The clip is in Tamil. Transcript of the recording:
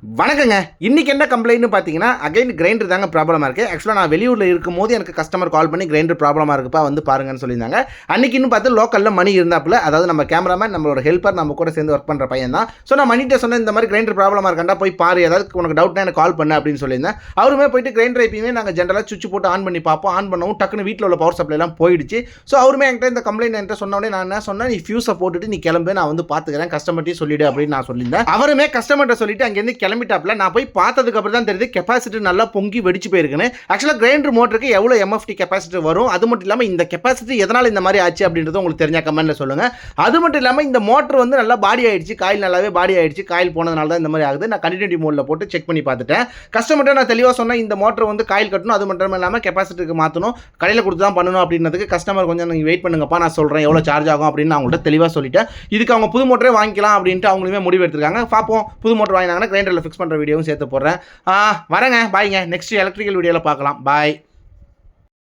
வணக்கங்க. இன்னைக்கு என்ன கம்ப்ளைண்ட்னு பார்த்தீங்கன்னா, அகைன் கிரைண்டர் தாங்க ப்ராப்ளமா இருக்கு. ஆக்சுவலா நான் வெளியூர்ல இருக்கும்போது எனக்கு கஸ்டமர் கால் பண்ணி கிரைண்டர் ப்ராப்ளமா இருக்குப்பா வந்து பாருங்கன்னு சொல்லியிருந்தாங்க. அன்னைக்குன்னு பார்த்து லோக்கல்ல மணி இருந்தாப்புல, அதாவது நம்ம கேமராமேன், நம்மளோட ஹெல்ப்பர், நம்ம கூட சேர்ந்து ஒர்க் பண்ற பையன் தான். ஸோ நான் மணிட்ட சொன்னேன், இந்த மாதிரி கிரைண்டர் ப்ராப்ளமா இருக்காண்டா போய் பாரு, ஏதாவது உனக்கு டவுட்னா எனக்கு கால் பண்ணு அப்படின்னு சொல்லியிருந்தேன். அவருமே போயிட்டு கிரைண்டர் எப்பயுமே நாங்கள் ஜென்ரலாக சுவிட்ச் போட்டு ஆன் பண்ணி பார்ப்போம். ஆன் பண்ணவும் டக்குன்னு வீட்டில் உள்ள பவர் சப்ளை எல்லாம் போயிடுச்சு. ஸோ அவருமே என்கிட்ட இந்த கம்ப்ளைண்ட் என்கிட்ட சொன்னோடனே நான் என்ன சொன்னேன், நீ ஃபியூஸை போட்டுட்டு நீ கிளம்பு, நான் வந்து பார்த்துக்கிறேன், கஸ்டமர்ட்டையும் சொல்லிடு அப்படின்னு நான் சொல்லியிருந்தேன். அவருமே கஸ்டமர்கிட்ட சொல்லிட்டு அங்கேருந்து கிளம்பிட்டாப்ல. நான் போய் பார்த்ததுக்கு அப்புறம் தான் தெரியுது கெப்பாசிட்டி நல்லா பொங்கி வெடிச்சு போயிருக்குன்னு. ஆக்சுவலாக கிரைண்டர் மோட்டருக்கு எவ்வளோ எம்எஃப்டி கெப்பாசிட்டி வரும், அது மட்டும் இல்லாமல் இந்த கெப்பாசிட்டி எதனால் இந்த மாதிரி ஆச்சு அப்படின்றது உங்களுக்கு தெரிஞ்ச கமெண்ட்ல சொல்லுங்க. அது மட்டும் இல்லாமல் இந்த மோட்டர் வந்து நல்லா பாடி ஆயிடுச்சு, காயில் நல்லாவே பாடி ஆயிடுச்சு, காயில் போனதுனால தான் இந்த மாதிரி ஆகுது. நான் கண்டினியூட்டி மோட்ல போட்டு செக் பண்ணி பார்த்துட்டேன். கஸ்டமர்கிட்ட நான் தெளிவாக சொன்னேன், இந்த மோட்டர் வந்து காயில் கட்டணும், அது மட்டும் இல்லாமல் கெப்பாசிட்டிக்கு மாற்றணும், கடையில் கொடுத்து தான் பண்ணணும் அப்படின்றதுக்கு. கஸ்டமர் கொஞ்சம் நீங்கள் வெயிட் பண்ணுங்கப்பா, நான் சொல்கிறேன் எவ்வளோ சார்ஜ் ஆகும் அப்படின்னு அவங்கள்ட்ட தெளிவாக சொல்லிட்டேன். இதுக்கு அவங்க புது மோட்டரே வாங்கிக்கலாம் அப்படின்ட்டு அவங்களுமே முடிவு எடுத்துருக்காங்க. பார்ப்போம், புது மோட்டர் வாங்கினாங்கன்னா கிரைண்டரில் ஃபிக்ஸ் பண்ணுற வீடியோவும் சேர்த்து போடுறேன். வரேங்க, பாய்ங்க. நெக்ஸ்ட் எலக்ட்ரிக்கல் வீடியோவில் பார்க்கலாம். பாய்.